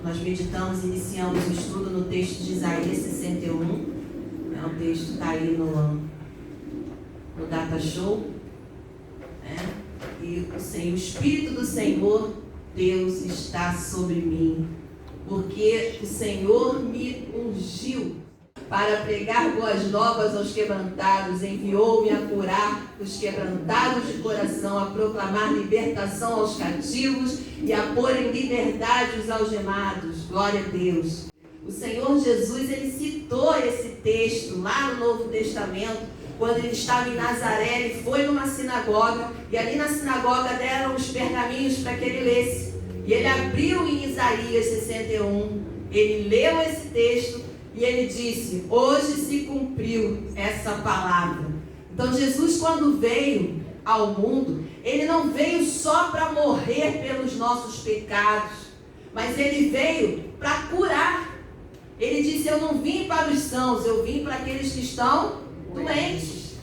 Nós meditamos, iniciamos o estudo no texto de Isaías 61. O texto está aí no Data Show. E o Espírito do Senhor, Deus, está sobre mim, porque o Senhor me ungiu para pregar boas novas aos quebrantados, enviou-me a curar os quebrantados de coração, a proclamar libertação aos cativos e a pôr em liberdade os algemados. Glória a Deus. O Senhor Jesus, ele citou esse texto lá no Novo Testamento, quando ele estava em Nazaré. Ele foi numa sinagoga, e ali na sinagoga deram os pergaminhos para que ele lesse. E ele abriu em Isaías 61, ele leu esse texto, e ele disse: hoje se cumpriu essa palavra. Então Jesus, quando veio ao mundo, ele não veio só para morrer pelos nossos pecados, mas ele veio para curar. Ele disse: eu não vim para os sãos, eu vim para aqueles que estão doentes.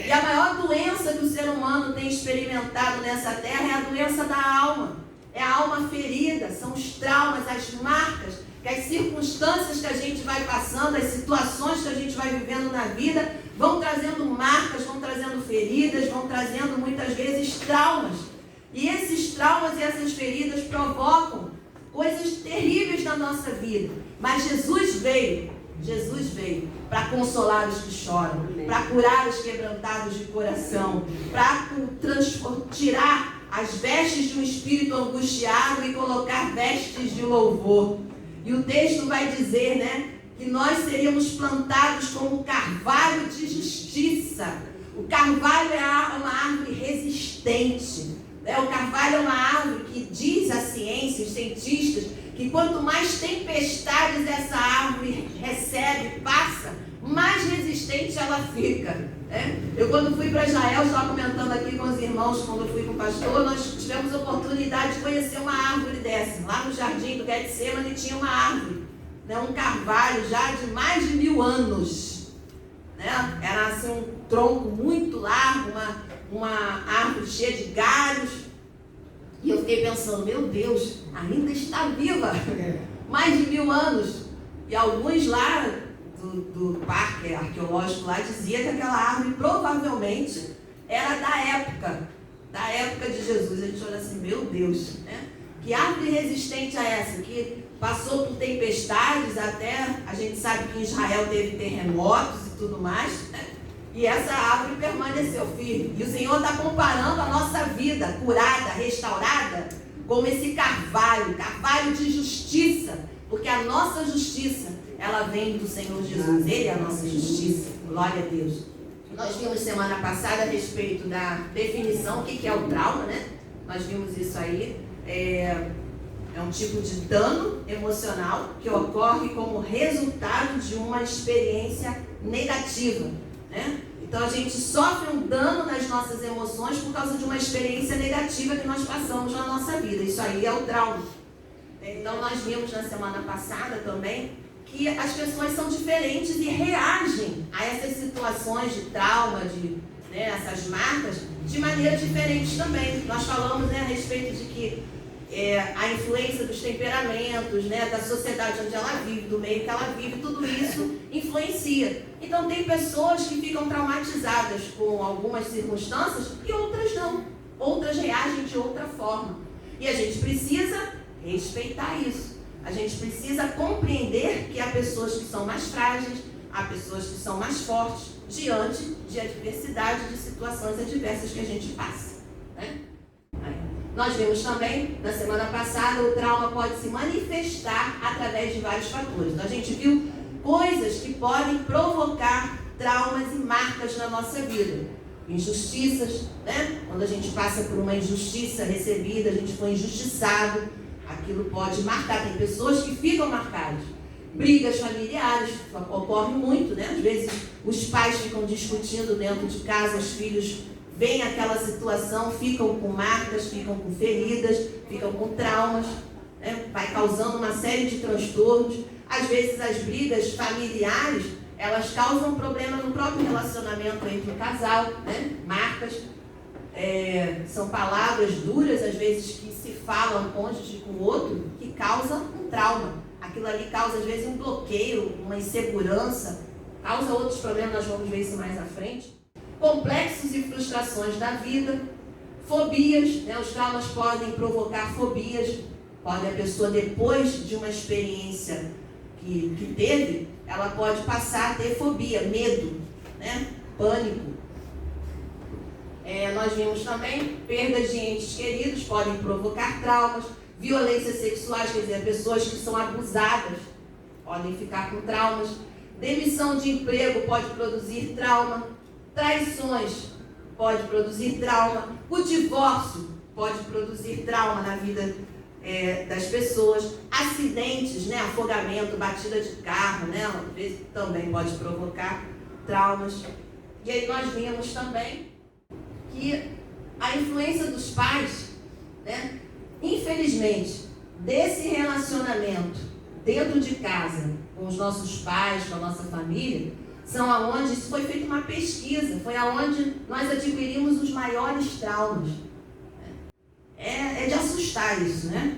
E a maior doença que o ser humano tem experimentado nessa terra é a doença da alma. É a alma ferida, são os traumas, as marcas, que as circunstâncias que a gente vai passando, as situações que a gente vai vivendo na vida, vão trazendo marcas, vão trazendo feridas, vão trazendo muitas vezes traumas. E esses traumas e essas feridas provocam coisas terríveis na nossa vida. Mas Jesus veio para consolar os que choram, para curar os quebrantados de coração, para tirar as vestes de um espírito angustiado e colocar vestes de louvor. E o texto vai dizer, que nós seríamos plantados como carvalho de justiça. O carvalho é uma árvore resistente. O carvalho é uma árvore que diz a ciência, os cientistas, que quanto mais tempestades essa árvore recebe, passa, mais resistente ela fica. Eu, quando fui para Israel, estava comentando aqui com os irmãos, quando eu fui com o pastor, nós tivemos a oportunidade de conhecer uma árvore dessa. Lá no jardim do Getsemane tinha uma árvore, um carvalho já de mais de 1000 anos. Era assim um tronco muito largo, uma árvore cheia de galhos. E eu fiquei pensando: meu Deus, ainda está viva, mais de 1000 anos. E alguns lá do parque arqueológico lá dizia que aquela árvore provavelmente era da época de Jesus. A gente olha assim: meu Deus, que árvore resistente é essa, que passou por tempestades, até a gente sabe que em Israel teve terremotos e tudo mais, e essa árvore permaneceu firme. E o Senhor está comparando a nossa vida curada, restaurada, como esse carvalho de justiça, porque a nossa justiça, ela vem do Senhor Jesus. Ele é a nossa justiça. Glória a Deus. Nós vimos semana passada a respeito da definição, o que é o trauma, Nós vimos isso aí. É um tipo de dano emocional que ocorre como resultado de uma experiência negativa, Então a gente sofre um dano nas nossas emoções por causa de uma experiência negativa que nós passamos na nossa vida. Isso aí é o trauma. Então nós vimos na semana passada também que as pessoas são diferentes e reagem a essas situações de trauma, essas marcas, de maneira diferente também. Nós falamos a respeito de que a influência dos temperamentos, da sociedade onde ela vive, do meio que ela vive, tudo isso influencia. Então tem pessoas que ficam traumatizadas com algumas circunstâncias e outras não. Outras reagem de outra forma. E a gente precisa respeitar isso. A gente precisa compreender que há pessoas que são mais frágeis, há pessoas que são mais fortes diante de adversidade, de situações adversas que a gente passa. Nós vimos também, na semana passada, o trauma pode se manifestar através de vários fatores. Então a gente viu coisas que podem provocar traumas e marcas na nossa vida. Injustiças, Quando a gente passa por uma injustiça recebida, a gente foi injustiçado, aquilo pode marcar. Tem pessoas que ficam marcadas. Brigas familiares, ocorre muito, Às vezes os pais ficam discutindo dentro de casa, os filhos veem aquela situação, ficam com marcas, ficam com feridas, ficam com traumas, vai causando uma série de transtornos. Às vezes as brigas familiares, elas causam problema no próprio relacionamento entre o casal, Marcas, são palavras duras, às vezes, que se falam cônjuge com o outro, que causam um trauma. Aquilo ali causa, às vezes, um bloqueio, uma insegurança, causa outros problemas, nós vamos ver isso mais à frente. Complexos e frustrações da vida, fobias, né? Os traumas podem provocar fobias, pode a pessoa, depois de uma experiência que teve, ela pode passar a ter fobia, medo, né? Pânico. Nós vimos também perdas de entes queridos, podem provocar traumas, violências sexuais, quer dizer, pessoas que são abusadas podem ficar com traumas, demissão de emprego pode produzir trauma, traições pode produzir trauma, o divórcio pode produzir trauma na vida das pessoas, acidentes, né, afogamento, batida de carro, né, também pode provocar traumas. E aí nós vimos também que a influência dos pais, né, infelizmente, desse relacionamento dentro de casa, com os nossos pais, com a nossa família, são aonde, isso foi feita uma pesquisa, foi aonde nós adquirimos os maiores traumas. É de assustar isso, né?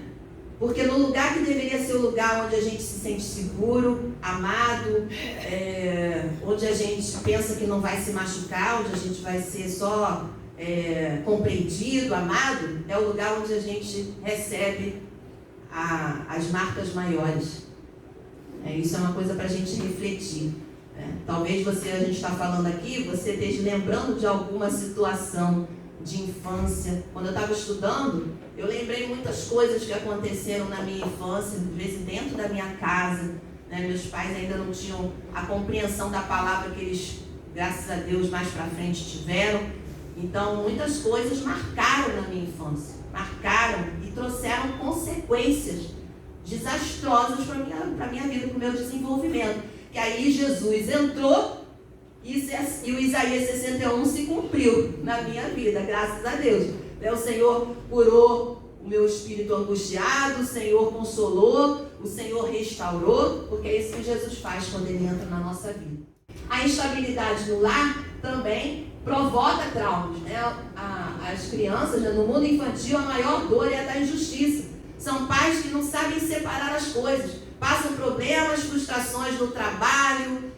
Porque no lugar que deveria ser o lugar onde a gente se sente seguro, amado, onde a gente pensa que não vai se machucar, onde a gente vai ser só compreendido, amado, é o lugar onde a gente recebe as marcas maiores. Isso é uma coisa para a gente refletir. Talvez a gente está falando aqui, você esteja lembrando de alguma situação de infância. Quando eu estava estudando, eu lembrei muitas coisas que aconteceram na minha infância, às vezes dentro da minha casa. Meus pais ainda não tinham a compreensão da palavra que eles, graças a Deus, mais para frente tiveram. Então, muitas coisas marcaram na minha infância, marcaram e trouxeram consequências desastrosas para a minha vida, para o meu desenvolvimento. Que aí Jesus entrou e o Isaías 61 se cumpriu na minha vida, graças a Deus. O Senhor curou o meu espírito angustiado, o Senhor consolou, o Senhor restaurou, porque é isso que Jesus faz quando Ele entra na nossa vida. A instabilidade no lar também provoca traumas, né? As crianças, no mundo infantil, a maior dor é a da injustiça. São pais que não sabem separar as coisas, passam problemas, frustrações no trabalho,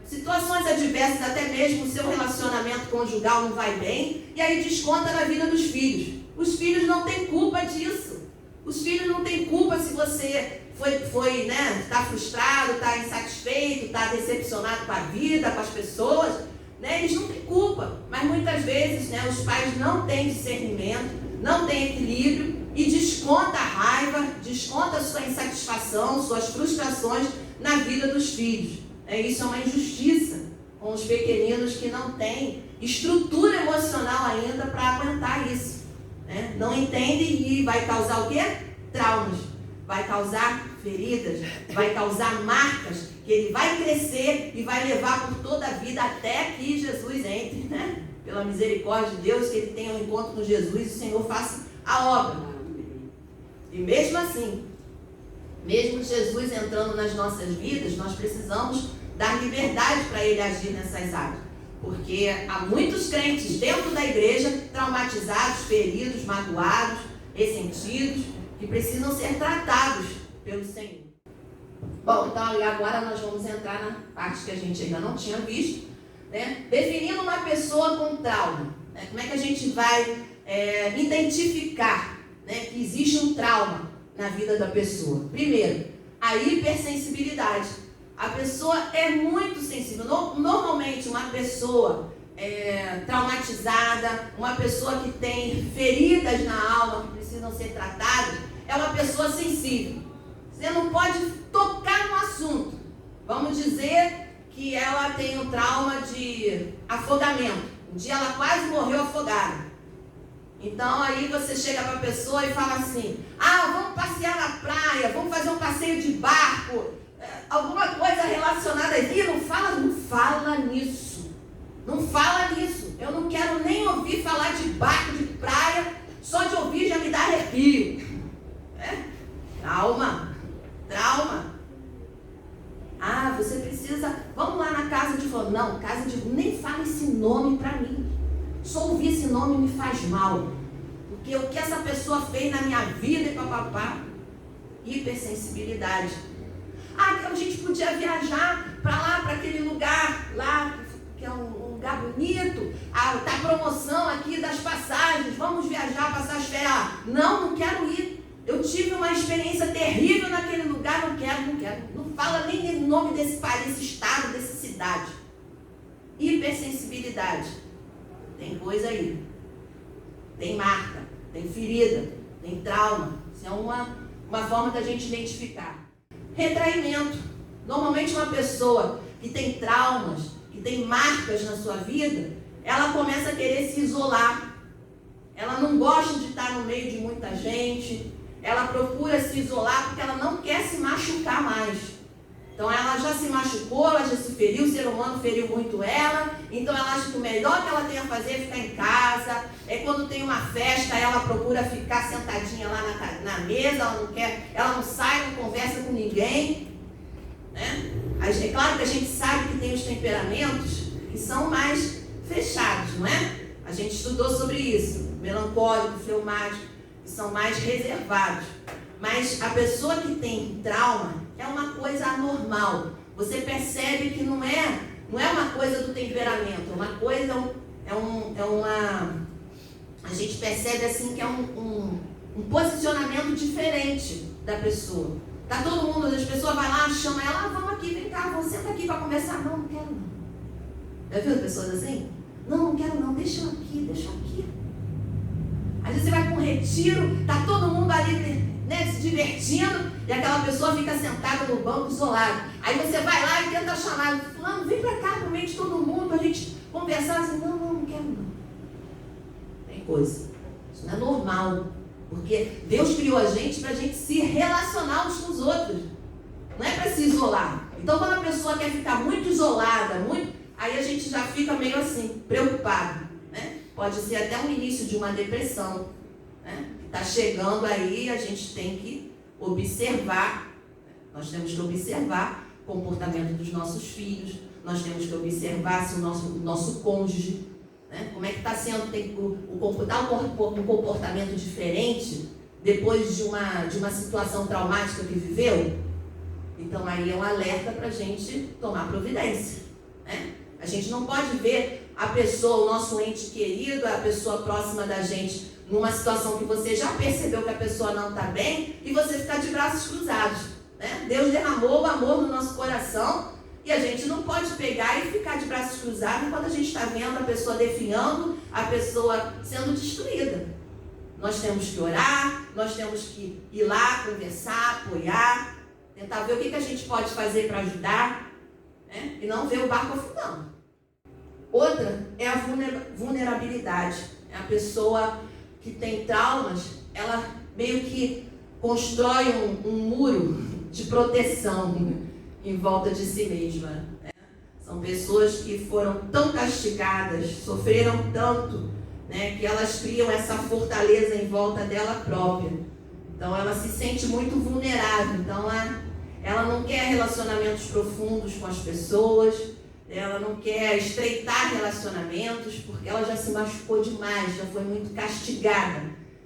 situações adversas, até mesmo o seu relacionamento conjugal não vai bem, e aí desconta na vida dos filhos. Os filhos não têm culpa disso. Os filhos não têm culpa se você está frustrado, está insatisfeito, está decepcionado com a vida, com as pessoas. Eles não têm culpa, mas muitas vezes os pais não têm discernimento, não têm equilíbrio e desconta a raiva, desconta a sua insatisfação, suas frustrações na vida dos filhos. Isso é uma injustiça com os pequeninos que não têm estrutura emocional ainda para aguentar isso. Não entendem e vai causar o quê? Traumas, vai causar feridas, vai causar marcas, que ele vai crescer e vai levar por toda a vida até que Jesus entre, Pela misericórdia de Deus, que ele tenha um encontro com Jesus e o Senhor faça a obra. E mesmo assim, mesmo Jesus entrando nas nossas vidas, nós precisamos dar liberdade para ele agir nessas áreas. Porque há muitos crentes dentro da igreja traumatizados, feridos, magoados, ressentidos, que precisam ser tratados pelo Senhor. Bom, então agora nós vamos entrar na parte que a gente ainda não tinha visto, definindo uma pessoa com trauma. Como é que a gente vai identificar que existe um trauma na vida da pessoa? Primeiro, a hipersensibilidade. A pessoa é muito sensível. Normalmente, uma pessoa traumatizada, uma pessoa que tem feridas na alma que precisam ser tratadas, é uma pessoa sensível. Você não pode tocar no assunto. Vamos dizer que ela tem um trauma de afogamento. Um dia ela quase morreu afogada. Então aí você chega para a pessoa e fala assim: vamos passear na praia, vamos fazer um passeio de barco, alguma coisa relacionada aqui. Não fala nisso. Não fala nisso. Eu não quero nem ouvir falar de barco, de praia. Só de ouvir já me dá arrepio. Trauma. Você precisa, vamos lá na casa de fulano. Não, casa de, nem fala esse nome para mim. Só ouvir esse nome me faz mal. Porque o que essa pessoa fez na minha vida e papapá. hipersensibilidade. A gente podia viajar para lá, para aquele lugar lá, que é um lugar bonito. Tá promoção aqui das passagens, vamos viajar, passar as férias. Não quero ir. Eu tive uma experiência terrível naquele lugar, não quero. Não fala nem o nome desse país, desse estado, dessa cidade. Hipersensibilidade. Tem coisa aí. Tem marca, tem ferida, tem trauma. Isso é uma forma da gente identificar. Retraimento. Normalmente uma pessoa que tem traumas, que tem marcas na sua vida, ela começa a querer se isolar. Ela não gosta de estar no meio de muita gente. Ela procura se isolar porque ela não quer se machucar mais. Então ela já se machucou, ela já se feriu, o ser humano feriu muito ela, então ela acha que o melhor que ela tem a fazer é ficar em casa. Quando tem uma festa, ela procura ficar sentadinha lá na mesa, ela não sai, não conversa com ninguém. Né? É claro que a gente sabe que tem os temperamentos que são mais fechados, não é? A gente estudou sobre isso, melancólico, fleumático, que são mais reservados. Mas a pessoa que tem trauma é uma coisa anormal. Você percebe que não é uma coisa do temperamento, uma coisa, a gente percebe assim que é um posicionamento diferente da pessoa. Tá todo mundo, as pessoas vão lá, chamam ela, vamos aqui, vem cá, vamos sentar aqui para conversar. Não quero não. Já viu pessoas assim? Não quero não, deixa eu aqui. Às vezes você vai para um retiro, tá todo mundo ali, né, se divertindo, e aquela pessoa fica sentada no banco isolado. Aí você vai lá e tenta chamar, fulano, vem pra cá no meio de todo mundo pra gente conversar assim. Não quero não. Tem coisa. Isso não é normal. Porque Deus criou a gente pra gente se relacionar uns com os outros. Não é pra se isolar. Então quando a pessoa quer ficar muito isolada, aí a gente já fica meio assim, preocupado. Né? Pode ser até um início de uma depressão. Né? Está chegando aí, a gente tem que observar, nós temos que observar o comportamento dos nossos filhos, nós temos que observar se o nosso cônjuge, né, como é que está sendo, um comportamento diferente depois de uma situação traumática que viveu. Então aí é um alerta para a gente tomar providência. Né? A gente não pode ver a pessoa, o nosso ente querido, a pessoa próxima da gente, numa situação que você já percebeu que a pessoa não está bem, e você ficar de braços cruzados. Né? Deus derramou o amor no nosso coração, e a gente não pode pegar e ficar de braços cruzados enquanto a gente está vendo a pessoa definhando, a pessoa sendo destruída. Nós temos que orar, nós temos que ir lá, conversar, apoiar, tentar ver o que a gente pode fazer para ajudar, né? E não ver o barco afundando. Outra é a vulnerabilidade. É a pessoa que tem traumas, ela meio que constrói um muro de proteção em volta de si mesma. Né? São pessoas que foram tão castigadas, sofreram tanto, né, que elas criam essa fortaleza em volta dela própria. Então ela se sente muito vulnerável. Então ela não quer relacionamentos profundos com as pessoas, ela não quer estreitar relacionamentos, porque ela já se machucou demais, já foi muito castigada.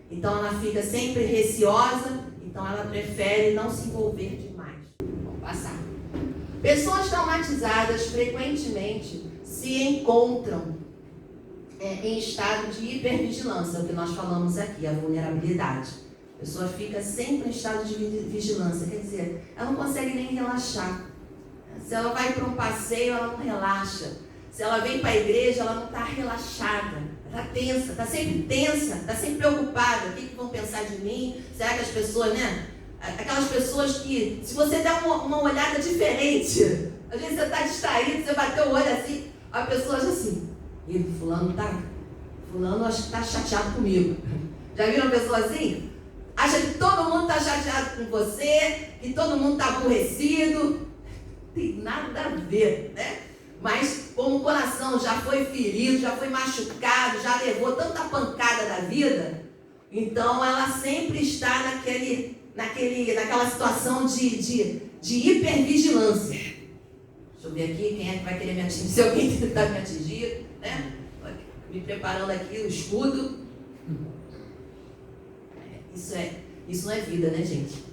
Então ela fica sempre receosa, então ela prefere não se envolver demais. Vamos passar. Pessoas traumatizadas frequentemente se encontram em estado de hipervigilância, é o que nós falamos aqui, a vulnerabilidade. A pessoa fica sempre em estado de vigilância, quer dizer, ela não consegue nem relaxar. Se ela vai para um passeio, ela não relaxa. Se ela vem para a igreja, ela não está relaxada. Ela está tensa, está sempre tensa, está sempre preocupada. O que vão pensar de mim? Será que as pessoas, né? Aquelas pessoas que, se você der uma olhada diferente, às vezes você está distraído, você bateu o olho assim, a pessoa já assim, fulano acho que está chateado comigo. Já viram uma pessoa assim? Acha que todo mundo está chateado com você, que todo mundo está aborrecido. Tem nada a ver, né? Mas como o coração já foi ferido, já foi machucado, já levou tanta pancada da vida, então ela sempre está naquela situação de hipervigilância. Deixa eu ver aqui, quem é que vai querer me atingir? Se alguém tentar me atingir, né? Me preparando aqui o escudo. Isso não é vida, né, gente?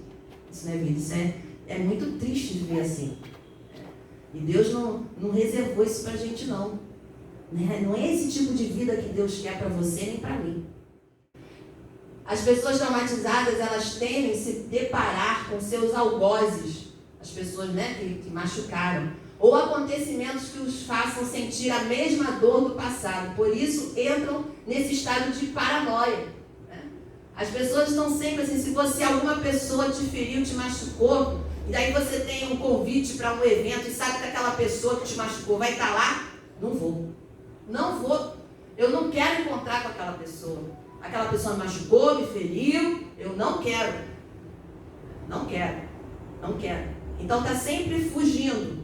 Isso não é vida, isso é muito triste de ver assim. E Deus não reservou isso pra gente não. Né? Não é esse tipo de vida que Deus quer para você nem para mim. As pessoas traumatizadas, elas temem se deparar com seus algozes, as pessoas, né, que machucaram, ou acontecimentos que os façam sentir a mesma dor do passado. Por isso, entram nesse estado de paranoia. Né? As pessoas estão sempre assim, se você, alguma pessoa te feriu, te machucou, e daí você tem um convite para um evento e sabe que aquela pessoa que te machucou vai estar lá, não vou. Não vou. Eu não quero encontrar com aquela pessoa. Aquela pessoa me machucou, me feriu. Eu não quero. Não quero. Não quero. Então está sempre fugindo.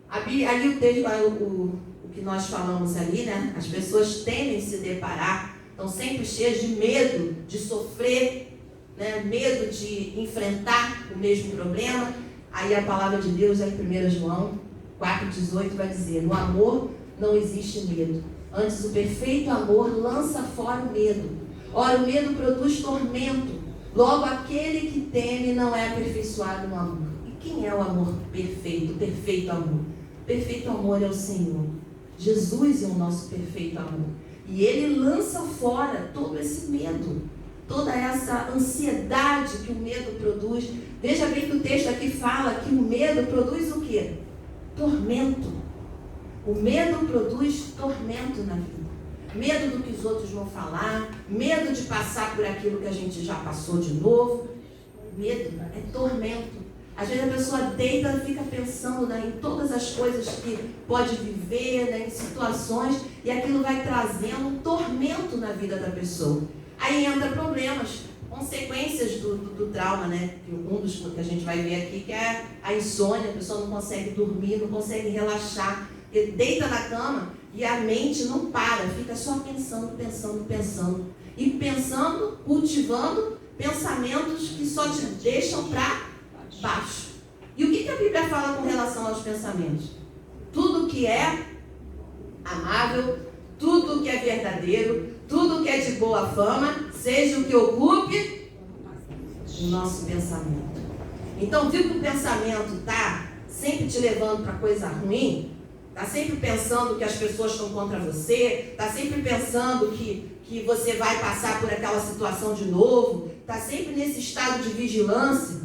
Ali o texto, o que nós falamos ali, né? As pessoas temem se deparar. Estão sempre cheias de medo de sofrer, né? Medo de enfrentar o mesmo problema. Aí a palavra de Deus, aí em 1 João 4,18 vai dizer: no amor não existe medo. Antes, o perfeito amor lança fora o medo. Ora, o medo produz tormento. Logo, aquele que teme não é aperfeiçoado no amor. E quem é o amor perfeito? O perfeito amor. O perfeito amor é o Senhor. Jesus é o nosso perfeito amor. E Ele lança fora todo esse medo. Toda essa ansiedade que o medo produz. Veja bem que o texto aqui fala que o medo produz o quê? Tormento. O medo produz tormento na vida. Medo do que os outros vão falar, medo de passar por aquilo que a gente já passou de novo. Medo é tormento. Às vezes a pessoa deita e fica pensando, né, em todas as coisas que pode viver, né, em situações, e aquilo vai trazendo um tormento na vida da pessoa. Aí entra problemas, consequências do trauma, né? Um dos que a gente vai ver aqui, que é a insônia. A pessoa não consegue dormir, não consegue relaxar. Ele deita na cama e a mente não para, fica só pensando. E pensando, cultivando pensamentos que só te deixam para baixo. E o que a Bíblia fala com relação aos pensamentos? Tudo que é amável, tudo que é verdadeiro, tudo que é de boa fama, seja o que ocupe o nosso pensamento. Então, viu que o pensamento está sempre te levando para coisa ruim? Está sempre pensando que as pessoas estão contra você, está sempre pensando que você vai passar por aquela situação de novo, está sempre nesse estado de vigilância.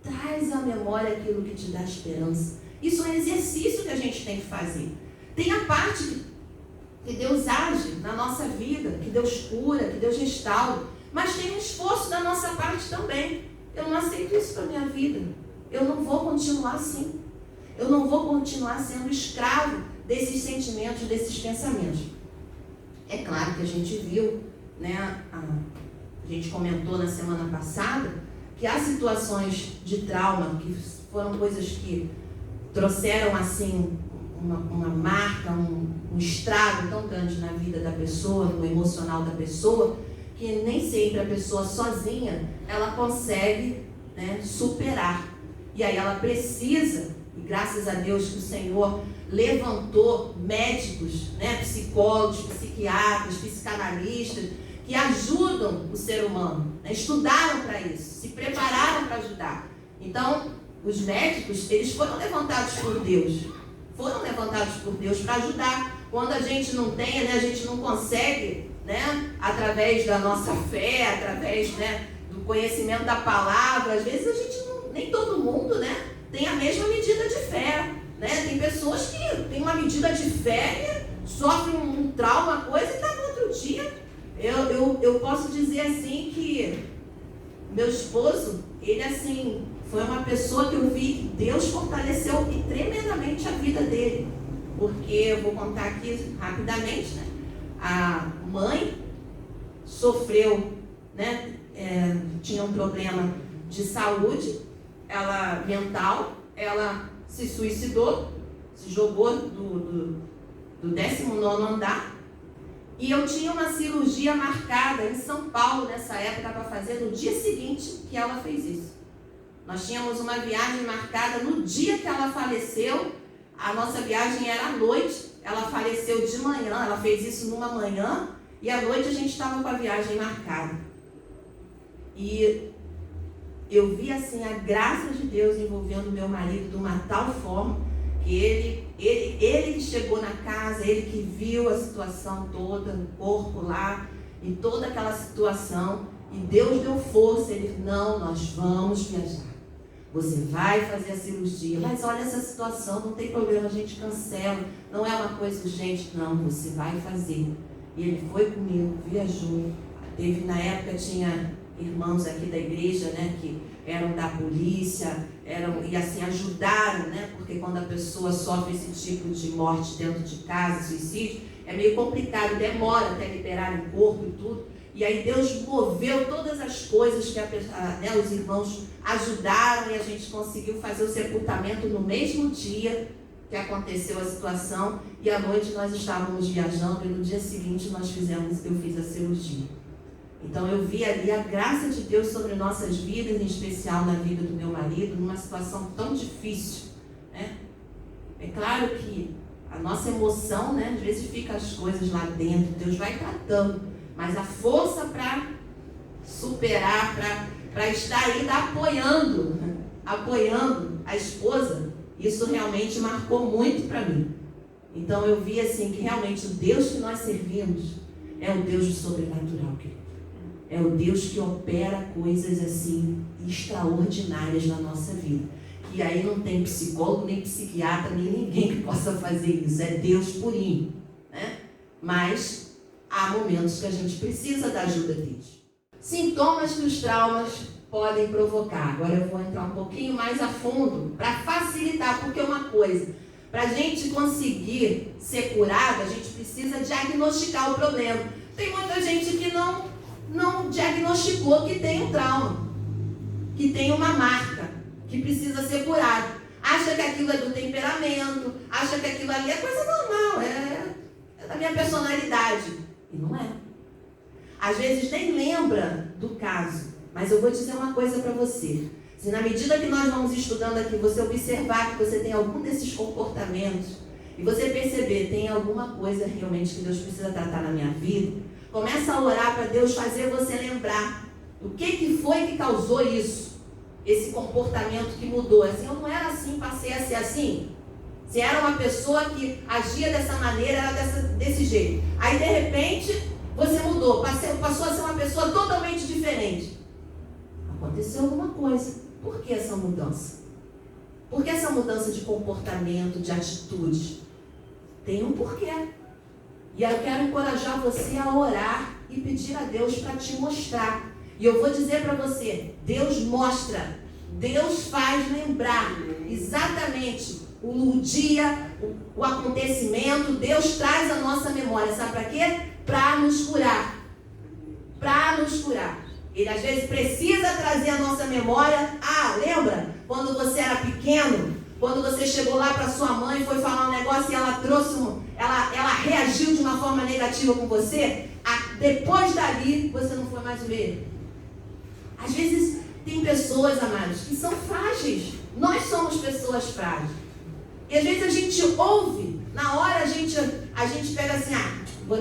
Traz à memória aquilo que te dá esperança. Isso é um exercício que a gente tem que fazer. Tem a parte que Deus age na nossa vida, que Deus cura, que Deus restaura, mas tem um esforço da nossa parte também. Eu não aceito isso para a minha vida. Eu não vou continuar assim. Eu não vou continuar sendo escravo desses sentimentos, desses pensamentos. É claro que a gente viu, né, a gente comentou na semana passada, que há situações de trauma, que foram coisas que trouxeram assim uma marca, um estrago tão grande na vida da pessoa, no emocional da pessoa, que nem sempre a pessoa sozinha, ela consegue, né, superar. E aí ela precisa, e graças a Deus que o Senhor levantou médicos, né, psicólogos, psiquiatras, psicanalistas, que ajudam o ser humano, né, estudaram para isso, se prepararam para ajudar. Então, os médicos, eles foram levantados por Deus. Foram levantados por Deus para ajudar. Quando a gente não tem, né, a gente não consegue, né, através da nossa fé, através, né, do conhecimento da palavra, às vezes a gente não, nem todo mundo, né, tem a mesma medida de fé. Né? Tem pessoas que têm uma medida de fé e sofrem um trauma, uma coisa e está no outro dia. Eu posso dizer assim que meu esposo, ele assim, foi uma pessoa que eu vi que Deus fortaleceu tremendamente a vida dele. Porque eu vou contar aqui rapidamente, né? A mãe sofreu, né? Tinha um problema de saúde, ela mental, ela se suicidou, se jogou do 19º andar. E eu tinha uma cirurgia marcada em São Paulo nessa época para fazer no dia seguinte que ela fez isso. Nós tínhamos uma viagem marcada no dia que ela faleceu. A nossa viagem era à noite, ela faleceu de manhã, ela fez isso numa manhã, e à noite a gente estava com a viagem marcada. E eu vi assim a graça de Deus envolvendo meu marido de uma tal forma que ele que chegou na casa, ele que viu a situação toda, o corpo lá e toda aquela situação, e Deus deu força. Ele: não, nós vamos viajar, você vai fazer a cirurgia, mas olha essa situação, não tem problema, a gente cancela, não é uma coisa urgente. Não, você vai fazer. E ele foi comigo, viajou. Teve, na época tinha irmãos aqui da igreja, né, que eram da polícia, e assim ajudaram, né, porque quando a pessoa sofre esse tipo de morte dentro de casa, suicídio, é meio complicado, demora até liberar o corpo e tudo. E aí Deus moveu todas as coisas que né, os irmãos ajudaram, e a gente conseguiu fazer o sepultamento no mesmo dia que aconteceu a situação, e à noite nós estávamos viajando, e no dia seguinte eu fiz a cirurgia. Então eu vi ali a graça de Deus sobre nossas vidas, em especial na vida do meu marido, numa situação tão difícil, né? É claro que a nossa emoção, né, às vezes fica as coisas lá dentro, Deus vai tratando, mas a força para superar, para estar ainda apoiando a esposa, isso realmente marcou muito para mim. Então eu vi assim que realmente o Deus que nós servimos é o Deus do sobrenatural, querido. É o Deus que opera coisas assim extraordinárias na nossa vida. E aí não tem psicólogo, nem psiquiatra, nem ninguém que possa fazer isso. É Deus purinho, né? Mas há momentos que a gente precisa da ajuda deles. Sintomas que os traumas podem provocar. Agora eu vou entrar um pouquinho mais a fundo para facilitar, porque uma coisa, para a gente conseguir ser curado, a gente precisa diagnosticar o problema. Tem muita gente que não diagnosticou que tem um trauma, que tem uma marca, que precisa ser curado. Acha que aquilo é do temperamento, acha que aquilo ali é coisa normal, é da minha personalidade. E não é. Às vezes nem lembra do caso, mas eu vou dizer uma coisa para você. Se na medida que nós vamos estudando aqui, você observar que você tem algum desses comportamentos, e você perceber, tem alguma coisa realmente que Deus precisa tratar na minha vida, começa a orar para Deus fazer você lembrar o que foi que causou isso, esse comportamento que mudou. Assim, eu não era assim, passei a ser assim. Se era uma pessoa que agia dessa maneira, era desse jeito. Aí, de repente, você mudou, passou a ser uma pessoa totalmente diferente. Aconteceu alguma coisa. Por que essa mudança? Por que essa mudança de comportamento, de atitude? Tem um porquê. E eu quero encorajar você a orar e pedir a Deus para te mostrar. E eu vou dizer para você, Deus mostra, Deus faz lembrar exatamente o dia, o acontecimento, Deus traz a nossa memória. Sabe para quê? Para nos curar. Para nos curar. Ele às vezes precisa trazer a nossa memória. Ah, lembra? Quando você era pequeno, quando você chegou lá para sua mãe e foi falar um negócio e ela trouxe ela reagiu de uma forma negativa com você, depois dali você não foi mais o mesmo. Às vezes tem pessoas, amados, que são frágeis. Nós somos pessoas frágeis. E às vezes a gente ouve, na hora a gente pega assim, vou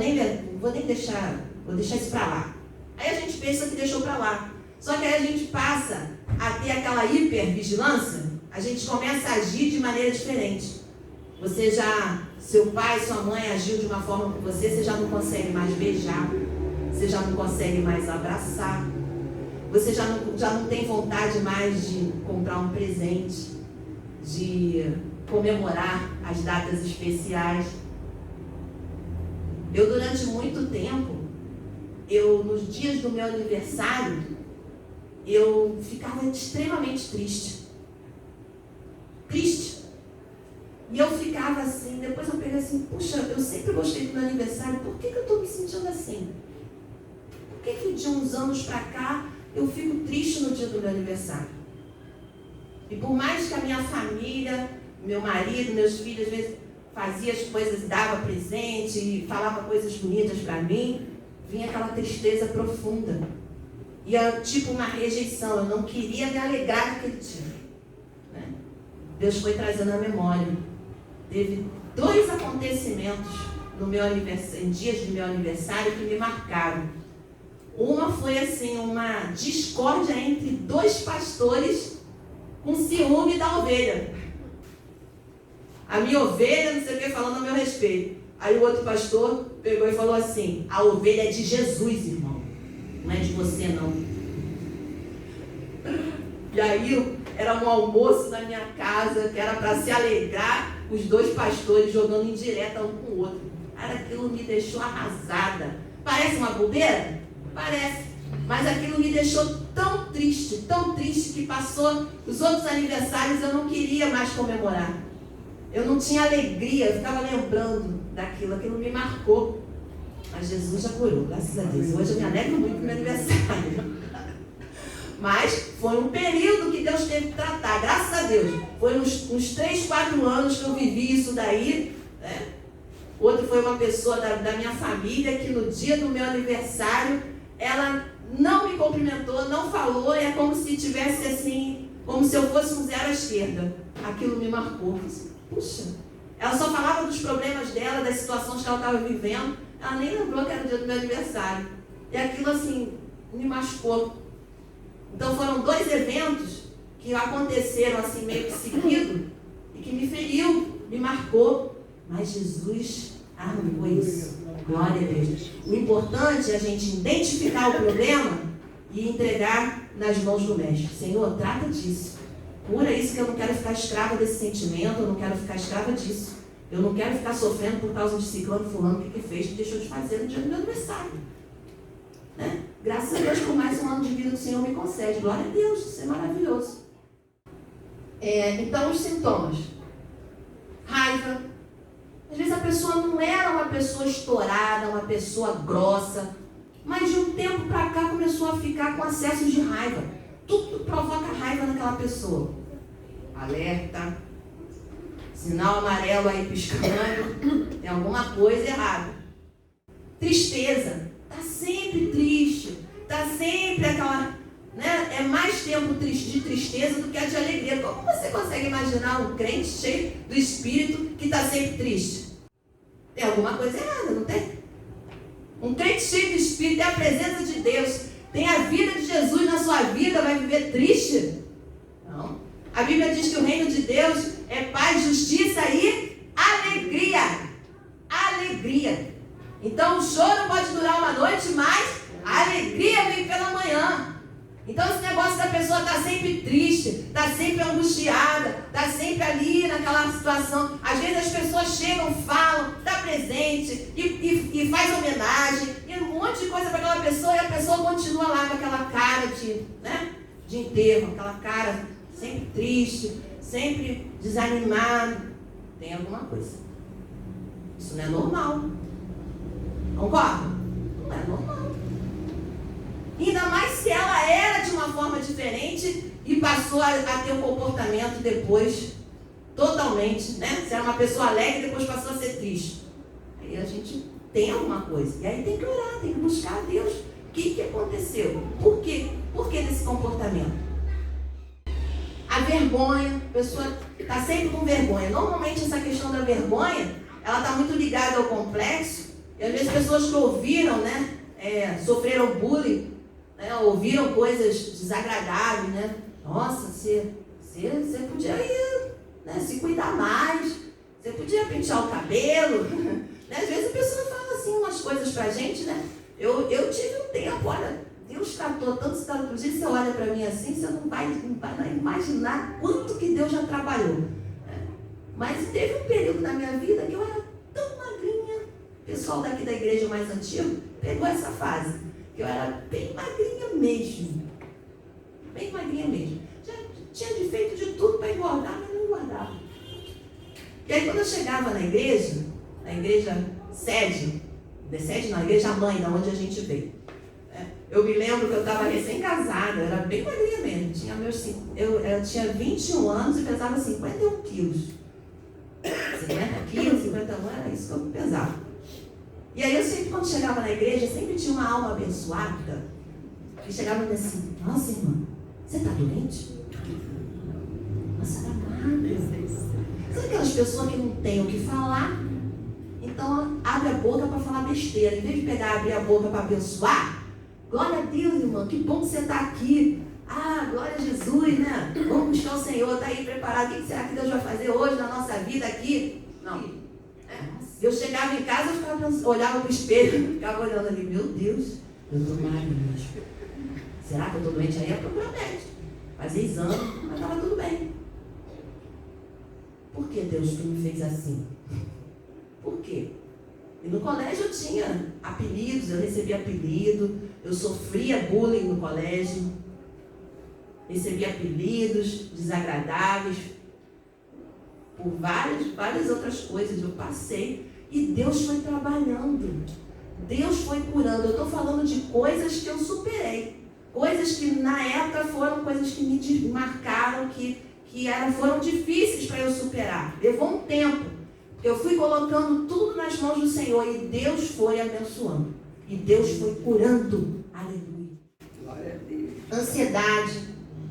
deixar isso para lá. Aí a gente pensa que deixou para lá. Só que aí a gente passa a ter aquela hipervigilância, a gente começa a agir de maneira diferente. Seu pai, sua mãe agiu de uma forma com você já não consegue mais beijar, você já não consegue mais abraçar, você já não tem vontade mais de comprar um presente, de comemorar as datas especiais. Eu, durante muito tempo, nos dias do meu aniversário, eu ficava extremamente triste. E eu ficava assim, depois eu peguei assim, puxa, eu sempre gostei do meu aniversário, por que eu estou me sentindo assim? Por que de uns anos para cá eu fico triste no dia do meu aniversário? E por mais que a minha família, meu marido, meus filhos, às vezes fazia as coisas, dava presente e falava coisas bonitas para mim, vinha aquela tristeza profunda. E era tipo uma rejeição, eu não queria me alegrar naquele dia. Né? Deus foi trazendo a memória. Teve 2 acontecimentos no meu aniversário, em dias do meu aniversário, que me marcaram. Uma foi assim, uma discórdia entre dois pastores com ciúme da ovelha. A minha ovelha, não sei o que, falando a meu respeito. Aí o outro pastor pegou e falou assim: a ovelha é de Jesus, irmão, não é de você não. E aí era um almoço na minha casa, que era para se alegrar, os dois pastores jogando indireta um com o outro. Cara, aquilo me deixou arrasada. Parece uma bobeira? Parece. Mas aquilo me deixou tão triste que passou os outros aniversários, eu não queria mais comemorar. Eu não tinha alegria, eu ficava lembrando daquilo, aquilo me marcou. Mas Jesus já curou, graças a Deus. Hoje eu me alegro muito com meu aniversário. Mas foi um período que Deus teve que tratar, graças a Deus. Foi uns 3, 4 anos que eu vivi isso daí, né? Outro foi uma pessoa da minha família que no dia do meu aniversário, ela não me cumprimentou, não falou, é como se tivesse assim, como se eu fosse um zero à esquerda. Aquilo me marcou. Puxa, ela só falava dos problemas dela, das situações que ela estava vivendo, ela nem lembrou que era o dia do meu aniversário. E aquilo assim, me machucou. Então foram 2 eventos que aconteceram assim meio que seguido e que me feriu, me marcou. Mas Jesus arrancou isso. Glória a Deus. O importante é a gente identificar o problema e entregar nas mãos do mestre. Senhor, trata disso. Cura isso, que eu não quero ficar escrava desse sentimento, eu não quero ficar escrava disso. Eu não quero ficar sofrendo por causa de ciclano, fulano, o que fez, que deixou de fazer no dia do meu aniversário. Né? Graças a Deus por mais um ano de vida que o Senhor me concede. Glória a Deus, isso é maravilhoso. Então, os sintomas. Raiva. Às vezes a pessoa não era uma pessoa estourada, uma pessoa grossa, mas de um tempo para cá começou a ficar com acessos de raiva. Tudo provoca raiva naquela pessoa. Alerta. Sinal amarelo aí piscando. Tem alguma coisa errada. Tristeza. Está sempre triste. Está sempre aquela... Né? É mais tempo de tristeza do que a de alegria. Como você consegue imaginar um crente cheio do Espírito que está sempre triste? Tem alguma coisa errada, não tem? Um crente cheio do Espírito tem a presença de Deus, tem a vida de Jesus na sua vida, vai viver triste? Não. A Bíblia diz que o reino de Deus é paz, justiça e alegria. Alegria. Então o choro pode durar uma noite, mas a alegria vem pela manhã. Então esse negócio da pessoa estar sempre triste, estar sempre angustiada, estar sempre ali naquela situação. Às vezes as pessoas chegam, falam, dá presente e faz homenagem, e um monte de coisa para aquela pessoa, e a pessoa continua lá com aquela cara de enterro, aquela cara sempre triste, sempre desanimado. Tem alguma coisa. Isso não é normal. Concorda? Não é normal. Ainda mais se ela era de uma forma diferente e passou a ter um comportamento depois totalmente, né? Se era uma pessoa alegre, depois passou a ser triste. Aí a gente tem alguma coisa. E aí tem que orar, tem que buscar a Deus. O que aconteceu? Por quê? Por que desse comportamento? A vergonha, a pessoa está sempre com vergonha. Normalmente essa questão da vergonha, ela está muito ligada ao complexo. E às vezes pessoas que ouviram, né? Sofreram bullying, né, ouviram coisas desagradáveis, né? Nossa, você podia ir, né, se cuidar mais, você podia pentear o cabelo. Né? Às vezes a pessoa fala assim umas coisas pra gente, né? Eu tive um tempo, olha, Deus tratou tanto, inclusive você olha pra mim assim, você não vai imaginar quanto que Deus já trabalhou. Né? Mas teve um período na minha vida que eu era tão magrinha. O pessoal daqui da igreja mais antigo pegou essa fase. Que eu era bem magrinha mesmo. Bem magrinha mesmo. Já tinha feito de tudo para engordar, mas não engordava. E aí quando eu chegava na igreja sede, na igreja mãe, da onde a gente veio. Eu me lembro que eu estava recém-casada, eu era bem magrinha mesmo. Eu tinha 21 anos e pesava 51 quilos. 50 quilos, 51, era isso que eu pesava. E aí eu sempre, quando chegava na igreja, sempre tinha uma alma abençoada que chegava e dizia assim: nossa, irmã, você está doente? Nossa, está magra. Sabe aquelas pessoas que não têm o que falar? Então abre a boca para falar besteira. Em vez de abrir a boca para abençoar, Glória a Deus, irmão, que bom que você está aqui. Ah, glória a Jesus, né? Vamos buscar o Senhor, está aí preparado. O que será que Deus vai fazer hoje na nossa vida aqui? Não. Eu chegava em casa, eu ficava pensando, olhava para o espelho, ficava olhando ali, meu Deus, eu estou magra mesmo. Será que eu estou doente? Aí ia procurar médico. Fazia exame, mas estava tudo bem. Por que Deus tu me fez assim? Por quê? E no colégio eu tinha apelidos, eu recebia apelido, eu sofria bullying no colégio, recebia apelidos desagradáveis, por várias outras coisas eu passei, e Deus foi trabalhando, Deus foi curando. Eu estou falando de coisas que eu superei, coisas que na época foram coisas que me marcaram, que foram difíceis para eu superar, levou um tempo. Eu fui colocando tudo nas mãos do Senhor e Deus foi abençoando. E Deus foi curando. Aleluia. Glória a Deus. Ansiedade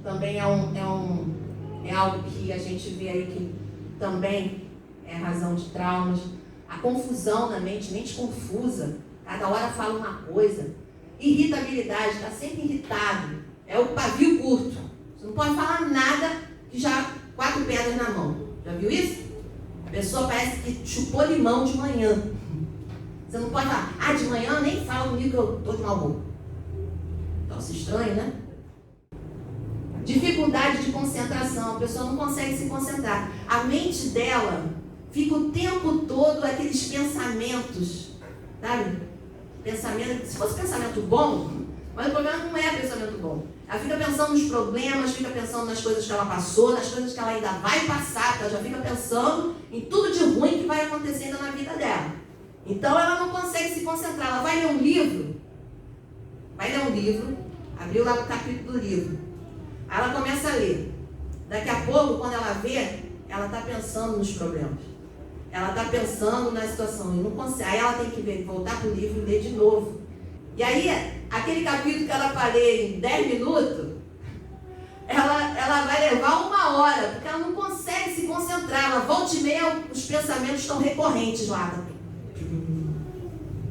também é algo que a gente vê aí que também é razão de traumas. A confusão na mente confusa. Cada hora fala uma coisa. Irritabilidade, está sempre irritado. É o pavio curto. Você não pode falar nada que já 4 pedras na mão. Já viu isso? A pessoa parece que chupou limão de manhã. Você não pode falar, de manhã nem fala comigo que eu estou de mau humor. Nossa, estranho, né? Dificuldade de concentração. A pessoa não consegue se concentrar. A mente dela fica o tempo todo aqueles pensamentos, sabe? Pensamento, se fosse pensamento bom, mas o problema não é pensamento bom. Ela fica pensando nos problemas, fica pensando nas coisas que ela passou, nas coisas que ela ainda vai passar, ela já fica pensando em tudo de ruim que vai acontecendo na vida dela. Então ela não consegue se concentrar. Ela vai ler um livro, abriu lá o capítulo do livro, aí ela começa a ler. Daqui a pouco, quando ela vê, ela está pensando nos problemas. Ela está pensando na situação e não consegue. Aí ela tem que voltar para o livro e ler de novo. E aí, aquele capítulo que ela parei em 10 minutos, ela vai levar 1 hora, porque ela não consegue se concentrar. Ela volta e meia, os pensamentos estão recorrentes lá.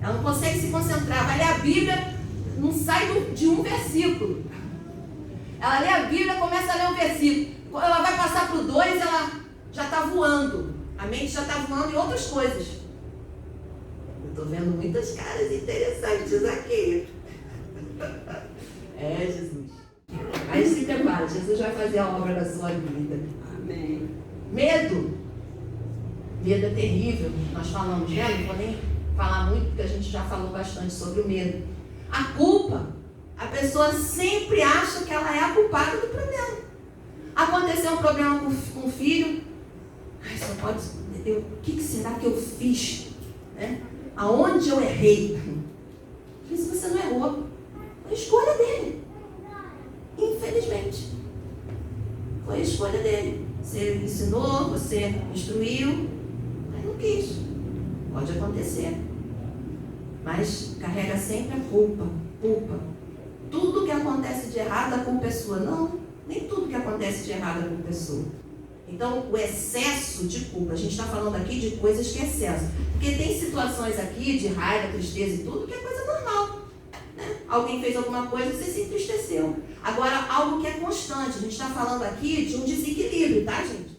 Ela não consegue se concentrar. Vai ler a Bíblia, não sai de um versículo. Ela lê a Bíblia, começa a ler um versículo. Quando ela vai passar para o 2, ela já está voando. A mente já está voando em outras coisas. Eu estou vendo muitas caras interessantes aqui. É, Jesus. Aí se prepara, Jesus vai fazer a obra da sua vida. Amém. Medo. Medo é terrível. Nós falamos, né? Não vou nem falar muito, porque a gente já falou bastante sobre o medo. A culpa. A pessoa sempre acha que ela é a culpada do problema. Aconteceu um problema com o filho. Ai, só pode... o que será que eu fiz? Né? Aonde eu errei? Isso você não errou. Foi a escolha dele. Infelizmente. Foi a escolha dele. Você ensinou, você instruiu, mas não quis. Pode acontecer. Mas carrega sempre a culpa. Tudo que acontece de errado, a culpa é sua. Não, nem tudo que acontece de errado, a culpa é sua. Então, o excesso de culpa, a gente está falando aqui de coisas que é excesso. Porque tem situações aqui de raiva, tristeza e tudo, que é coisa normal. Né? Alguém fez alguma coisa e você se entristeceu. Agora, algo que é constante. A gente está falando aqui de um desequilíbrio, tá, gente?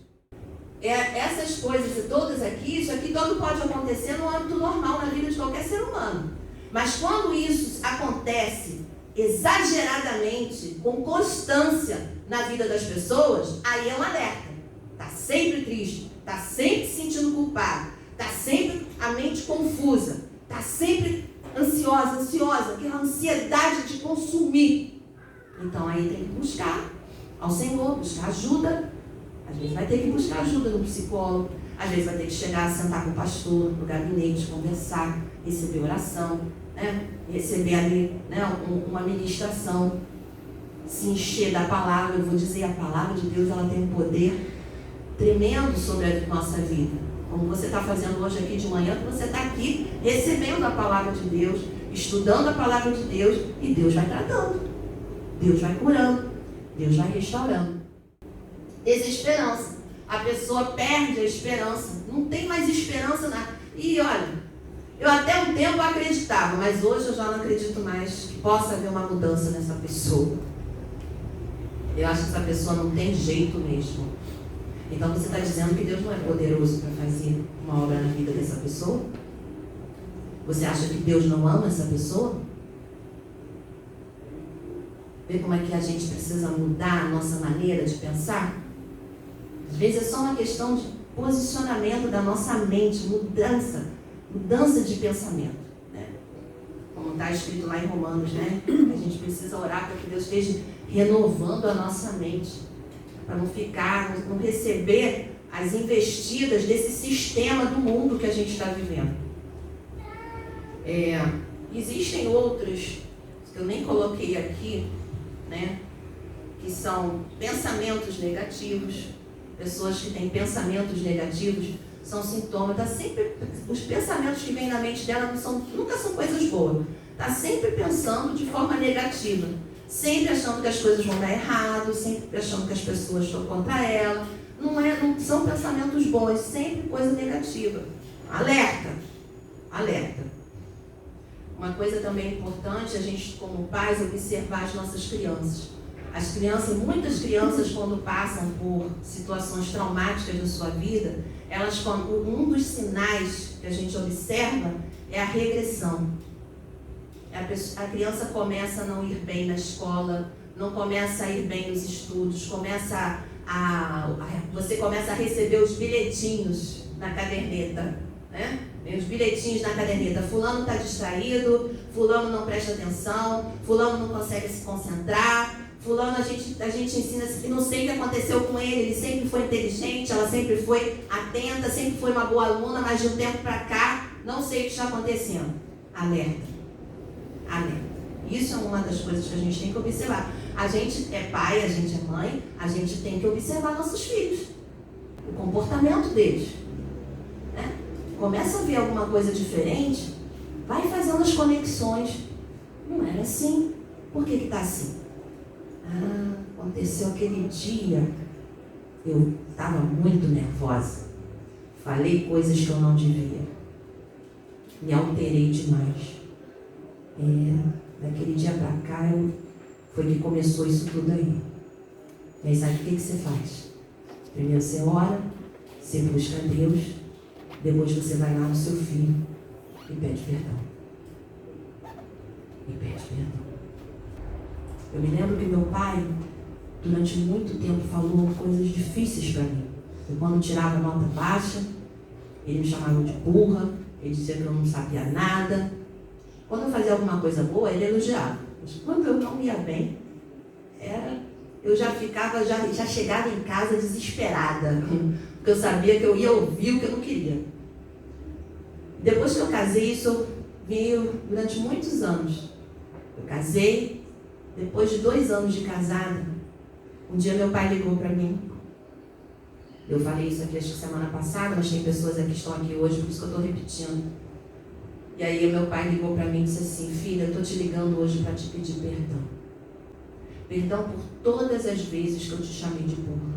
Essas coisas todas aqui, isso aqui todo pode acontecer no âmbito normal na vida de qualquer ser humano. Mas quando isso acontece exageradamente, com constância na vida das pessoas, aí é um alerta. Está sempre triste, está sempre se sentindo culpado, está sempre a mente confusa, está sempre ansiosa, aquela ansiedade de consumir. Então aí tem que buscar ao Senhor, buscar ajuda. Às vezes vai ter que buscar ajuda no psicólogo, às vezes vai ter que chegar, sentar com o pastor, no gabinete, conversar, receber oração, né? Receber ali, né, uma ministração, se encher da palavra. Eu vou dizer, a palavra de Deus, ela tem um poder tremendo sobre a nossa vida. Como você está fazendo hoje aqui de manhã, você está aqui recebendo a palavra de Deus, estudando a palavra de Deus, e Deus vai tratando, Deus vai curando, Deus vai restaurando. Desesperança. A pessoa perde a esperança, não tem mais esperança. E olha, Eu até um tempo acreditava, mas hoje eu já não acredito mais que possa haver uma mudança nessa pessoa. Eu acho que essa pessoa não tem jeito mesmo. Então você está dizendo que Deus não é poderoso para fazer uma obra na vida dessa pessoa? Você acha que Deus não ama essa pessoa? Vê como é que a gente precisa mudar a nossa maneira de pensar? Às vezes é só uma questão de posicionamento da nossa mente, mudança de pensamento, né? Como está escrito lá em Romanos, né? A gente precisa orar para que Deus esteja renovando a nossa mente, para não receber as investidas desse sistema do mundo que a gente está vivendo. Existem outros que eu nem coloquei aqui, né? Que são pensamentos negativos. Pessoas que têm pensamentos negativos são sintomas. Os pensamentos que vêm na mente dela nunca são coisas boas. Está sempre pensando de forma negativa. Sempre achando que as coisas vão dar errado, sempre achando que as pessoas estão contra ela. Não são pensamentos bons, sempre coisa negativa. Alerta! Alerta! Uma coisa também importante, a gente como pais, observar as nossas crianças. Muitas crianças, quando passam por situações traumáticas na sua vida, um dos sinais que a gente observa é a regressão. A criança começa a não ir bem na escola, não começa a ir bem nos estudos, você começa a receber os bilhetinhos na caderneta, né? Os bilhetinhos na caderneta. Fulano está distraído, fulano não presta atenção, fulano não consegue se concentrar, fulano a gente ensina que não sei o que aconteceu com ele sempre foi inteligente, ela sempre foi atenta, sempre foi uma boa aluna, mas de um tempo para cá, não sei o que está acontecendo. Alerta. Alerta. Isso é uma das coisas que a gente tem que observar. A gente é pai, a gente é mãe, a gente tem que observar nossos filhos, o comportamento deles, né? Começa a ver alguma coisa diferente, vai fazendo as conexões. Não era assim. Por que está assim? Aconteceu aquele dia, eu estava muito nervosa, falei coisas que eu não devia, me alterei demais. Daquele dia para cá foi que começou isso tudo aí. E aí sabe o que você faz? Primeiro você ora, você busca Deus, depois você vai lá no seu filho e pede perdão. Eu me lembro que meu pai, durante muito tempo, falou coisas difíceis para mim. Eu, quando tirava nota baixa, ele me chamava de burra, ele dizia que eu não sabia nada. Quando eu fazia alguma coisa boa, ele elogiava. Mas quando eu não ia bem, eu já chegava em casa desesperada, porque eu sabia que eu ia ouvir o que eu não queria. Depois que eu casei, isso veio durante muitos anos. Eu casei, depois de 2 anos de casada, um dia meu pai ligou para mim. Eu falei isso aqui acho que semana passada, mas tem pessoas aqui que estão aqui hoje, por isso que eu estou repetindo. E aí meu pai ligou para mim e disse assim: filha, eu estou te ligando hoje para te pedir perdão. Perdão por todas as vezes que eu te chamei de burra.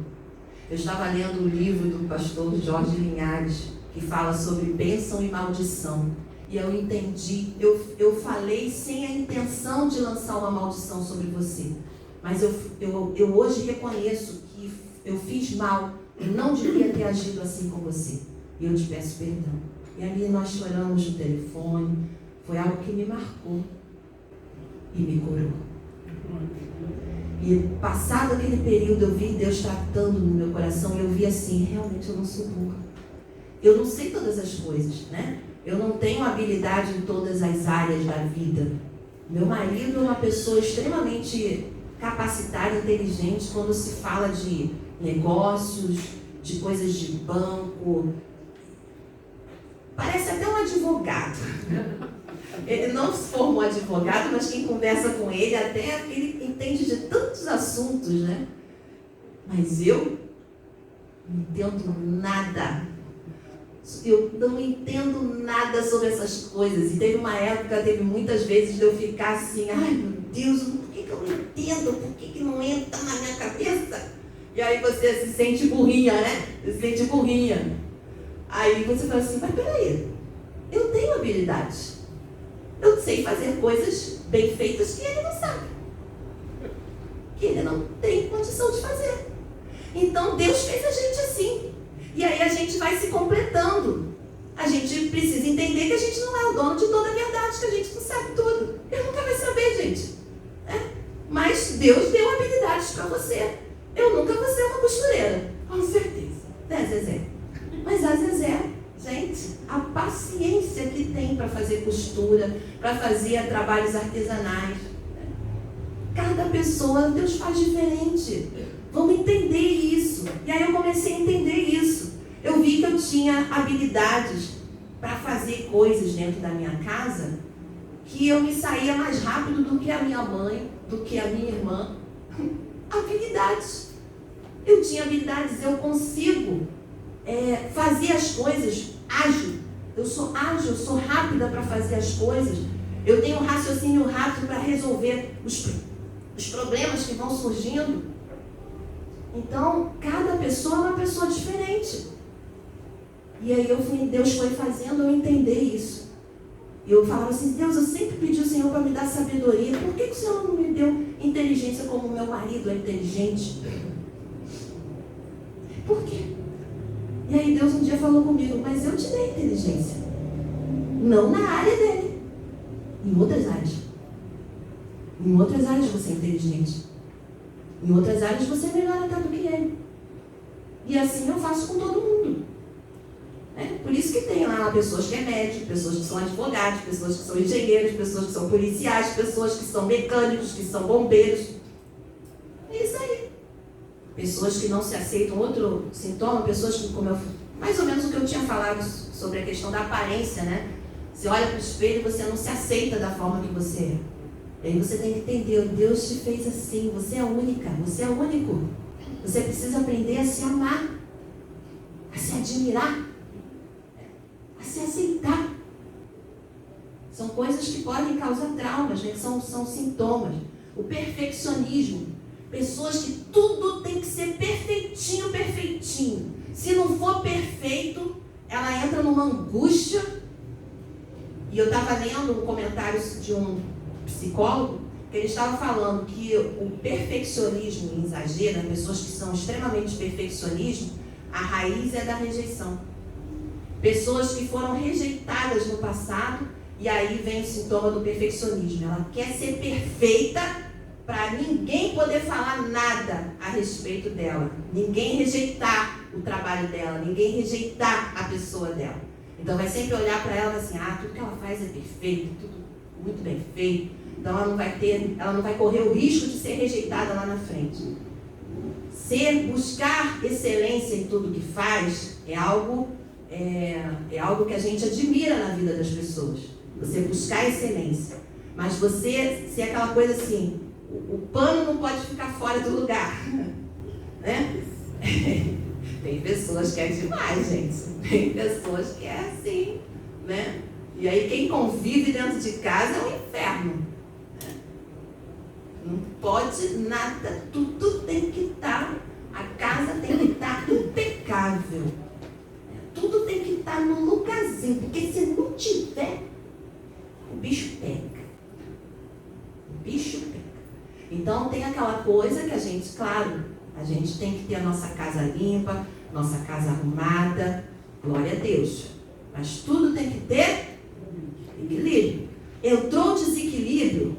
Eu estava lendo o livro do pastor Jorge Linhares, que fala sobre bênção e maldição. E eu entendi, eu falei sem a intenção de lançar uma maldição sobre você. Mas eu hoje reconheço que eu fiz mal, eu não devia ter agido assim com você. E eu te peço perdão. E ali nós choramos no telefone, foi algo que me marcou e me curou. E passado aquele período eu vi Deus tratando no meu coração e eu vi assim, realmente eu não sou burra. Eu não sei todas as coisas, né? Eu não tenho habilidade em todas as áreas da vida. Meu marido é uma pessoa extremamente capacitada, inteligente, quando se fala de negócios, de coisas de banco. Parece até um advogado. Ele não se formou advogado, mas quem conversa com ele, até ele entende de tantos assuntos, né? Mas eu não entendo nada. Eu não entendo nada sobre essas coisas. E teve uma época, teve muitas vezes de eu ficar assim, ai meu Deus, por que eu não entendo? Por que não entra na minha cabeça? E aí você se sente burrinha, né? Você se sente burrinha. Aí você fala assim, mas peraí, Eu tenho habilidades. Eu sei fazer coisas bem feitas que ele não sabe. Que ele não tem condição de fazer. Então Deus fez a gente assim. E aí a gente vai se completando. A gente precisa entender que a gente não é o dono de toda a verdade, que a gente não sabe tudo. Ele nunca vai saber, gente. Mas Deus deu habilidades para você. Eu nunca vou ser uma costureira. Com certeza. Né, Zezé? Mas a Zezé, gente, a paciência que tem para fazer costura, para fazer trabalhos artesanais. Cada pessoa, Deus faz diferente. Vamos entender isso. E aí eu comecei a entender isso. Eu vi que eu tinha habilidades para fazer coisas dentro da minha casa que eu me saía mais rápido do que a minha mãe, do que a minha irmã. Habilidades. Eu tinha habilidades, eu consigo fazer as coisas ágil. Eu sou ágil, eu sou rápida para fazer as coisas. Eu tenho um raciocínio rápido para resolver os problemas que vão surgindo. Então, cada pessoa é uma pessoa diferente. E aí Deus foi fazendo eu entender isso. E eu falava assim, Deus, eu sempre pedi ao Senhor para me dar sabedoria. Por que o Senhor não me deu inteligência como meu marido é inteligente? Por quê? E aí Deus um dia falou comigo, mas eu te dei inteligência. Não na área dele. Em outras áreas. Em outras áreas você é inteligente. Em outras áreas você é melhor até do que ele. E assim eu faço com todo mundo. Por isso que tem lá pessoas que é médico, pessoas que são advogados, pessoas que são engenheiros, pessoas que são policiais, pessoas que são mecânicos, que são bombeiros. É isso aí. Pessoas que não se aceitam. Outro sintoma, pessoas que, mais ou menos o que eu tinha falado sobre a questão da aparência, né? Você olha para o espelho e você não se aceita da forma que você é. E aí você tem que entender, Deus te fez assim, você é única, você é único. Você precisa aprender a se amar, a se admirar, a se aceitar. São coisas que podem causar traumas, né? São sintomas. O perfeccionismo. Pessoas que tudo tem que ser perfeitinho, perfeitinho. Se não for perfeito, ela entra numa angústia. E eu estava lendo um comentário de um psicólogo, que ele estava falando que o perfeccionismo em exagero, pessoas que são extremamente perfeccionistas, a raiz é da rejeição. Pessoas que foram rejeitadas no passado, e aí vem o sintoma do perfeccionismo. Ela quer ser perfeita para ninguém poder falar nada a respeito dela. Ninguém rejeitar o trabalho dela, ninguém rejeitar a pessoa dela. Então vai sempre olhar para ela assim, tudo que ela faz é perfeito, tudo muito bem feito. Então ela não vai correr o risco de ser rejeitada lá na frente. Buscar excelência em tudo que faz é algo que a gente admira na vida das pessoas. Você buscar excelência. Mas você ser aquela coisa assim, o pano não pode ficar fora do lugar. Né? Tem pessoas que é demais, gente. Tem pessoas que é assim, né? E aí quem convive dentro de casa é um inferno. Não pode nada, tudo tem que estar, a casa tem que estar impecável. Tudo tem que estar no lugarzinho, porque se não tiver, o bicho pega. O bicho pega. Então tem aquela coisa que a gente, claro, a gente tem que ter a nossa casa limpa, nossa casa arrumada, glória a Deus. Mas tudo tem que ter equilíbrio. Entrou o desequilíbrio.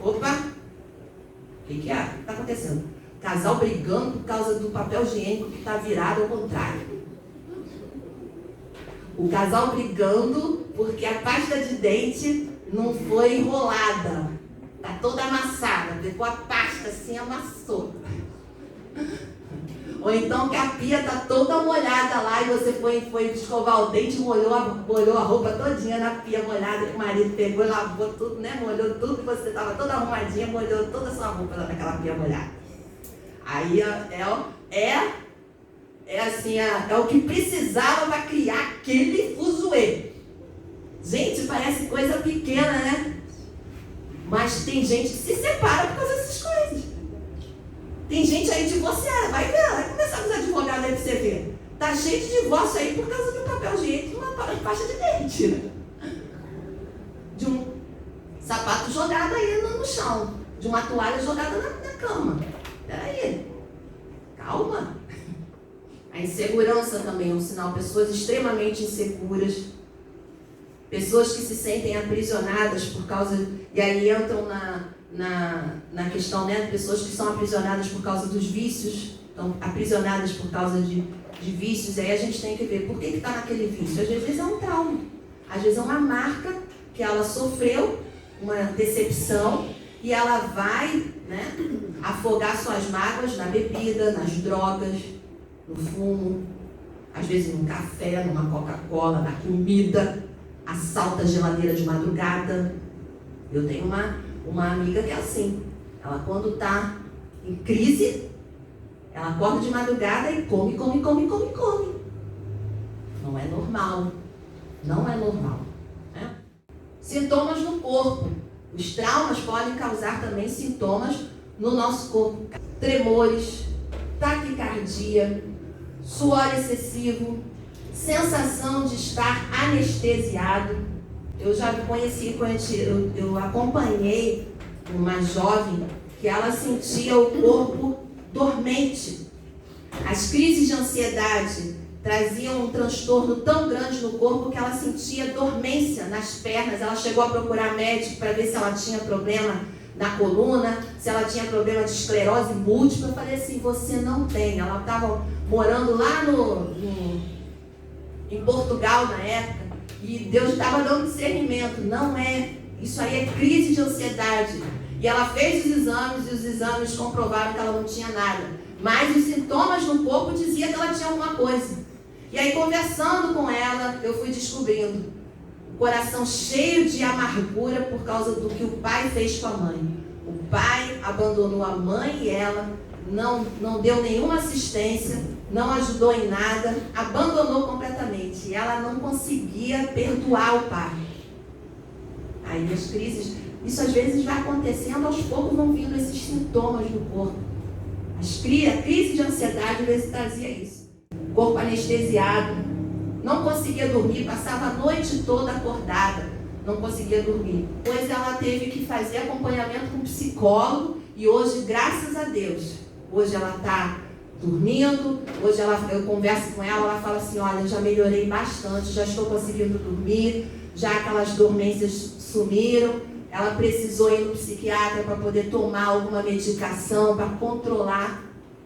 Opa! O que é? O que está acontecendo? Casal brigando por causa do papel higiênico que está virado ao contrário. O casal brigando porque a pasta de dente não foi enrolada. Está toda amassada. Pegou a pasta assim, amassou. Ou então que a pia está toda molhada lá e você foi escovar o dente e molhou a roupa todinha na pia molhada, que o marido pegou e lavou tudo, né? Molhou tudo, você estava toda arrumadinha, molhou toda a sua roupa naquela pia molhada. Aí é o que precisava para criar aquele fuzuê. Gente, parece coisa pequena, né? Mas tem gente que se separa por causa dessas coisas. Tem gente aí divorciada, vai ver, vai começar com os advogados aí pra você ver. Tá cheio de divórcio aí por causa do papel higiênico. pasta de dente. De um sapato jogado aí no chão. De uma toalha jogada na cama. Peraí. Calma. A insegurança também é um sinal. Pessoas extremamente inseguras. Pessoas que se sentem aprisionadas por causa... E aí entram na questão, né? Pessoas que são aprisionadas por causa dos vícios. Estão aprisionadas por causa de vícios. E aí a gente tem que ver por que está naquele vício. Às vezes é um trauma. Às vezes é uma marca que ela sofreu, uma decepção, e ela vai, né, afogar suas mágoas na bebida, nas drogas, no fumo, às vezes no café, numa Coca-Cola, na comida, assalta a geladeira de madrugada. Eu tenho uma amiga que é assim. Ela, quando está em crise, ela acorda de madrugada e come. Não é normal. Não é normal. Né? Sintomas no corpo. Os traumas podem causar também sintomas no nosso corpo. Tremores, taquicardia, suor excessivo, sensação de estar anestesiado. Eu já conheci, eu acompanhei uma jovem que ela sentia o corpo dormente. As crises de ansiedade traziam um transtorno tão grande no corpo que ela sentia dormência nas pernas. Ela chegou a procurar médico para ver se ela tinha problema na coluna, se ela tinha problema de esclerose múltipla. Eu falei assim, você não tem. Ela estava morando lá em Portugal na época e Deus estava dando discernimento. Não é, isso aí é crise de ansiedade. E ela fez os exames e os exames comprovaram que ela não tinha nada. Mas os sintomas no corpo diziam que ela tinha alguma coisa. E aí, conversando com ela, eu fui descobrindo o coração cheio de amargura por causa do que o pai fez com a mãe. O pai abandonou a mãe e ela, não deu nenhuma assistência, não ajudou em nada, abandonou completamente. E ela não conseguia perdoar o pai. Aí as crises, isso às vezes vai acontecendo, aos poucos vão vindo esses sintomas no corpo. A crise de ansiedade às vezes trazia isso. Corpo anestesiado, não conseguia dormir, passava a noite toda acordada, não conseguia dormir. Pois ela teve que fazer acompanhamento com um psicólogo e hoje, graças a Deus, hoje ela está dormindo, hoje eu converso com ela, ela fala assim, olha, eu já melhorei bastante, já estou conseguindo dormir, já aquelas dormências sumiram. Ela precisou ir no psiquiatra para poder tomar alguma medicação, para controlar,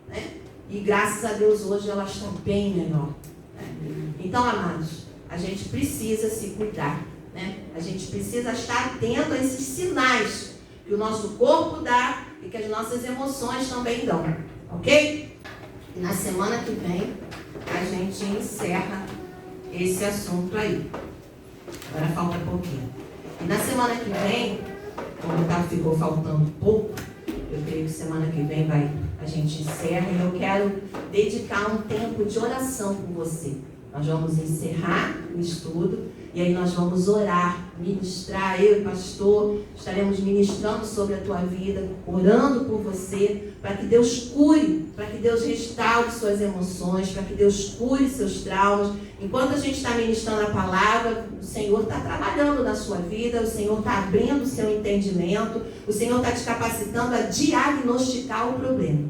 né? E graças a Deus hoje ela está bem melhor. Né? Então, amados, a gente precisa se cuidar. Né? A gente precisa estar atento a esses sinais que o nosso corpo dá e que as nossas emoções também dão. Ok? E na semana que vem a gente encerra esse assunto aí. Agora falta pouquinho. E na semana que vem, como ficou faltando pouco, eu creio que semana que vem a gente encerra e eu quero dedicar um tempo de oração com você. Nós vamos encerrar o estudo e aí nós vamos orar, ministrar, eu e o pastor, estaremos ministrando sobre a tua vida, orando por você, para que Deus cure, para que Deus restaure suas emoções, para que Deus cure seus traumas. Enquanto a gente está ministrando a palavra, o Senhor está trabalhando na sua vida, o Senhor está abrindo o seu entendimento, o Senhor está te capacitando a diagnosticar o problema.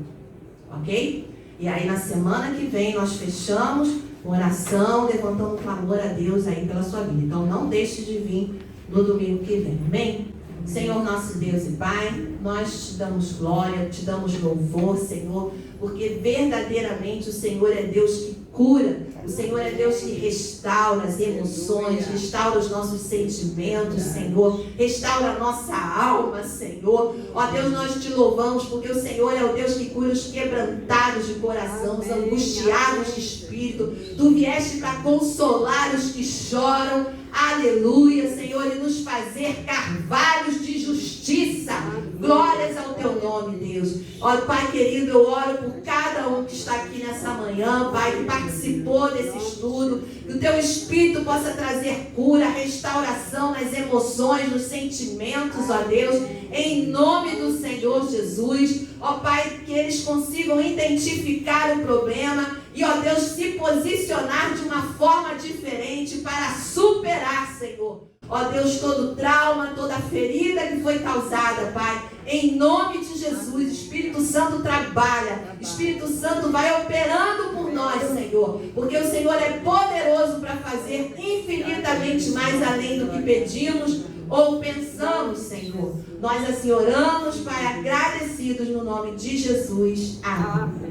Ok? E aí na semana que vem nós fechamos oração, levantando clamor a Deus aí pela sua vida. Então não deixe de vir no domingo que vem. Amém? Senhor nosso Deus e Pai, nós te damos glória, te damos louvor, Senhor, porque verdadeiramente o Senhor é Deus que cura, o Senhor é Deus que restaura as emoções, restaura os nossos sentimentos, Senhor, restaura a nossa alma, Senhor. Ó Deus, nós te louvamos porque o Senhor é o Deus que cura os quebrantados de coração, os angustiados de espírito. Tu vieste para consolar os que choram, aleluia, Senhor, e nos fazer carvalhos de justiça. Glórias ao teu nome, Deus. Ó Pai querido, eu oro por cada um que está aqui nessa manhã, Pai, que participou desse estudo, que o teu Espírito possa trazer cura, restauração nas emoções, nos sentimentos, ó Deus, em nome do Senhor Jesus. Ó Pai, que eles consigam identificar o problema e, ó Deus, se posicionar de uma forma diferente mente para superar, Senhor. Ó Deus, todo trauma, toda ferida que foi causada, Pai, em nome de Jesus, Espírito Santo trabalha, Espírito Santo vai operando por nós, Senhor, porque o Senhor é poderoso para fazer infinitamente mais além do que pedimos ou pensamos, Senhor. Nós assim oramos, Pai, agradecidos no nome de Jesus. Amém.